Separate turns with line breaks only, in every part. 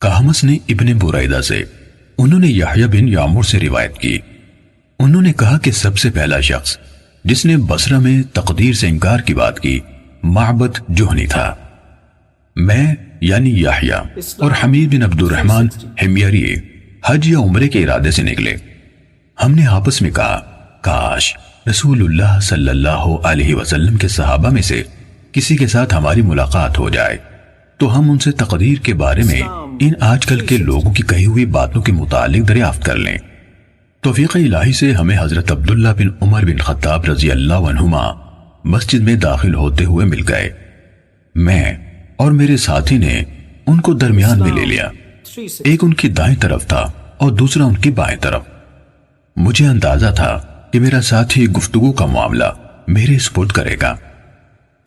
کہمس نے ابن بریدہ سے، انہوں نے یحییٰ بن یعمر سے روایت کی، انہوں نے کہا کہ سب سے پہلا شخص جس نے بصرہ میں تقدیر سے انکار کی بات کی معبد جہنی تھا۔ میں یعنی یحییٰ اور حمید بن عبد الرحمن حمیری حج یا عمرے کے ارادے سے نکلے۔ ہم نے آپس میں کہا کاش رسول اللہ صلی اللہ علیہ وسلم کے صحابہ میں سے کسی کے ساتھ ہماری ملاقات ہو جائے تو ہم ان سے تقدیر کے بارے میں ان آج کل کے لوگوں کی کہی ہوئی باتوں کے متعلق دریافت کر لیں۔ توفیق الہی سے ہمیں حضرت عبداللہ بن عمر بن خطاب رضی اللہ عنہما مسجد میں داخل ہوتے ہوئے مل گئے۔ میں اور میرے ساتھی نے ان کو درمیان میں لے لیا، ایک ان کی دائیں طرف تھا اور دوسرا ان کی بائیں طرف۔ مجھے اندازہ تھا کہ میرا ساتھی گفتگو کا معاملہ میرے سپرد کرے گا،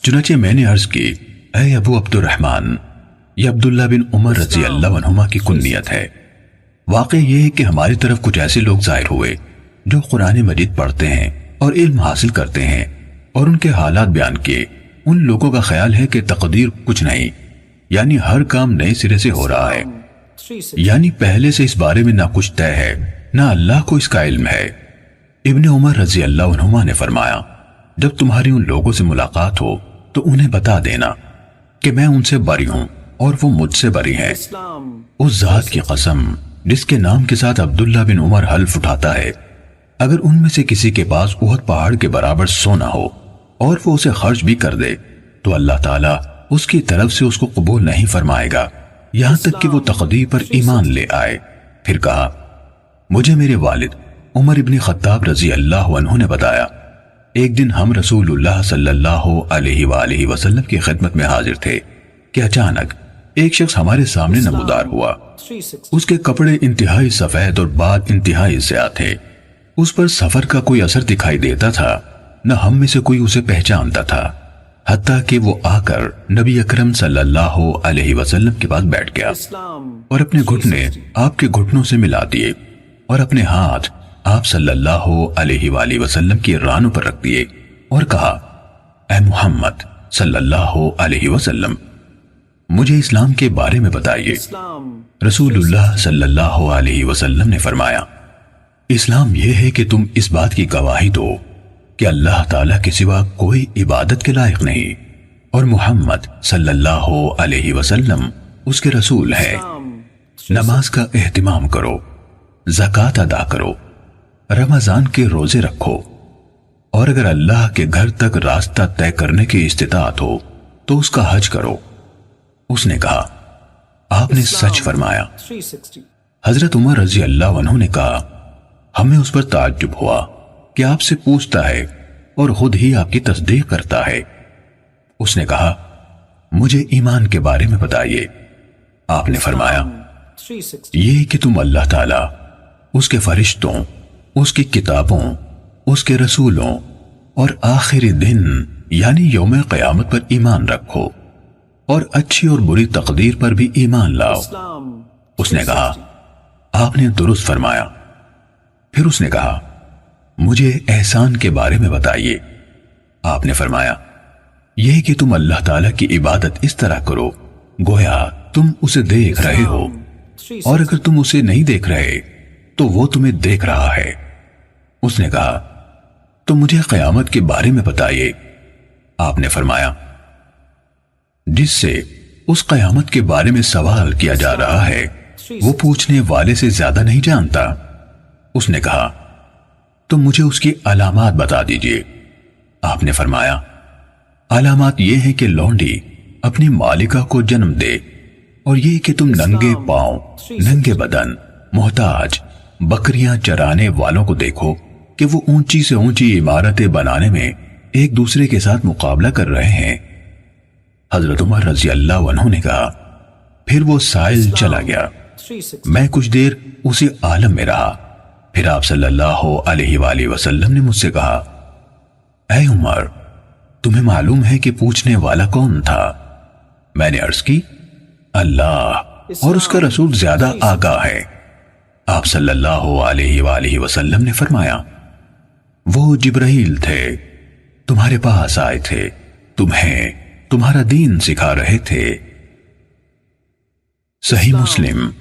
چنانچہ میں نے عرض کی، اے ابو عبد الرحمن، یہ عبداللہ بن عمر رضی اللہ عنہما کی کنیت ہے۔ واقع یہ ہے کہ ہماری طرف کچھ ایسے لوگ ظاہر ہوئے جو قرآن مجید پڑھتے ہیں اور علم حاصل کرتے ہیں، اور ان کے حالات بیان کیے۔ ان لوگوں کا خیال ہے کہ تقدیر کچھ نہیں، یعنی ہر کام نئے سرے سے ہو رہا ہے، یعنی پہلے سے اس بارے میں نہ کچھ طے ہے نہ اللہ کو اس کا علم ہے۔ ابن عمر رضی اللہ عنہما نے فرمایا، جب تمہاری ان لوگوں سے ملاقات ہو تو انہیں بتا دینا کہ میں ان سے بری ہوں اور وہ مجھ سے بری ہیں۔ اس ذات کی قسم جس کے نام کے ساتھ عبداللہ بن عمر حلف اٹھاتا ہے، اگر ان میں سے کسی کے پاس احد پہاڑ کے برابر سونا ہو اور وہ اسے خرچ بھی کر دے تو اللہ تعالیٰ اس کی طرف سے اس کو قبول نہیں فرمائے گا یہاں تک کہ وہ تقدیر پر ایمان لے آئے۔ پھر کہا، مجھے میرے والد عمر ابن خطاب رضی اللہ عنہ نے بتایا، ایک دن ہم رسول اللہ صلی اللہ علیہ وآلہ وسلم کی خدمت میں حاضر تھے کہ اچانک ایک شخص ہمارے سامنے نمودار ہوا۔ اس کے کپڑے انتہائی سفید اور بال انتہائی سیاہ تھے۔ اس پر سفر کا کوئی اثر دکھائی دیتا تھا، نہ ہم میں سے کوئی اسے پہچانتا تھا، حتیٰ کہ وہ آ کر نبی اکرم صلی اللہ علیہ وسلم کے پاس بیٹھ گیا اور اپنے گھٹنے آپ کے گھٹنوں سے ملا دیے اور اپنے ہاتھ آپ صلی اللہ علیہ وآلہ وسلم کی رانوں پر رکھ دیے اور کہا، اے محمد صلی اللہ علیہ وسلم، مجھے اسلام کے بارے میں بتائیے۔ رسول اللہ صلی اللہ علیہ وسلم نے فرمایا، اسلام یہ ہے کہ تم اس بات کی گواہی دو کہ اللہ تعالیٰ کے سوا کوئی عبادت کے لائق نہیں اور محمد صلی اللہ علیہ وسلم اس کے رسول ہے۔ نماز کا اہتمام کرو، زکوٰۃ ادا کرو، رمضان کے روزے رکھو، اور اگر اللہ کے گھر تک راستہ طے کرنے کی استطاعت ہو تو اس کا حج کرو۔ اس نے کہا، آپ نے سچ فرمایا۔ حضرت عمر رضی اللہ عنہ نے کہا، ہمیں اس پر تعجب ہوا کہ آپ سے پوچھتا ہے اور خود ہی آپ کی تصدیق کرتا ہے۔ اس نے کہا، مجھے ایمان کے بارے میں بتائیے۔ آپ نے فرمایا، یہ کہ تم اللہ تعالیٰ، اس کے فرشتوں، اس کی کتابوں، اس کے رسولوں اور آخری دن یعنی یوم قیامت پر ایمان رکھو اور اچھی اور بری تقدیر پر بھی ایمان لاؤ۔ اس نے کہا، آپ نے درست فرمایا۔ پھر اس نے کہا، مجھے احسان کے بارے میں بتائیے۔ آپ نے فرمایا، یہ کہ تم اللہ تعالیٰ کی عبادت اس طرح کرو گویا تم اسے دیکھ رہے ہو، اور اگر تم اسے نہیں دیکھ رہے تو وہ تمہیں دیکھ رہا ہے۔ اس نے کہا، تو مجھے قیامت کے بارے میں بتائیے۔ آپ نے فرمایا، جس سے اس قیامت کے بارے میں سوال کیا جا رہا ہے وہ پوچھنے والے سے زیادہ نہیں جانتا۔ اس نے کہا، تو مجھے اس کی علامات بتا دیجئے۔ آپ نے فرمایا، علامات یہ ہیں کہ لونڈی اپنی مالکہ کو جنم دے، اور یہ کہ تم ننگے پاؤں، ننگے بدن، محتاج، بکریاں چرانے والوں کو دیکھو کہ وہ اونچی سے اونچی عمارتیں بنانے میں ایک دوسرے کے ساتھ مقابلہ کر رہے ہیں۔ حضرت عمر رضی اللہ عنہ نے کہا، پھر وہ سائل چلا گیا۔ میں کچھ دیر اسی عالم میں رہا، پھر آپ صلی اللہ علیہ وآلہ وسلم نے مجھ سے کہا، اے عمر، تمہیں معلوم ہے کہ پوچھنے والا کون تھا؟ میں نے عرض کی، اللہ اور اس کا رسول زیادہ آگاہ ہے۔ آپ صلی اللہ علیہ وآلہ وسلم نے فرمایا، وہ جبرائیل تھے، تمہارے پاس آئے تھے، تمہیں تمہارا دین سکھا رہے تھے۔ صحیح مسلم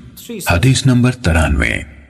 حدیث نمبر 93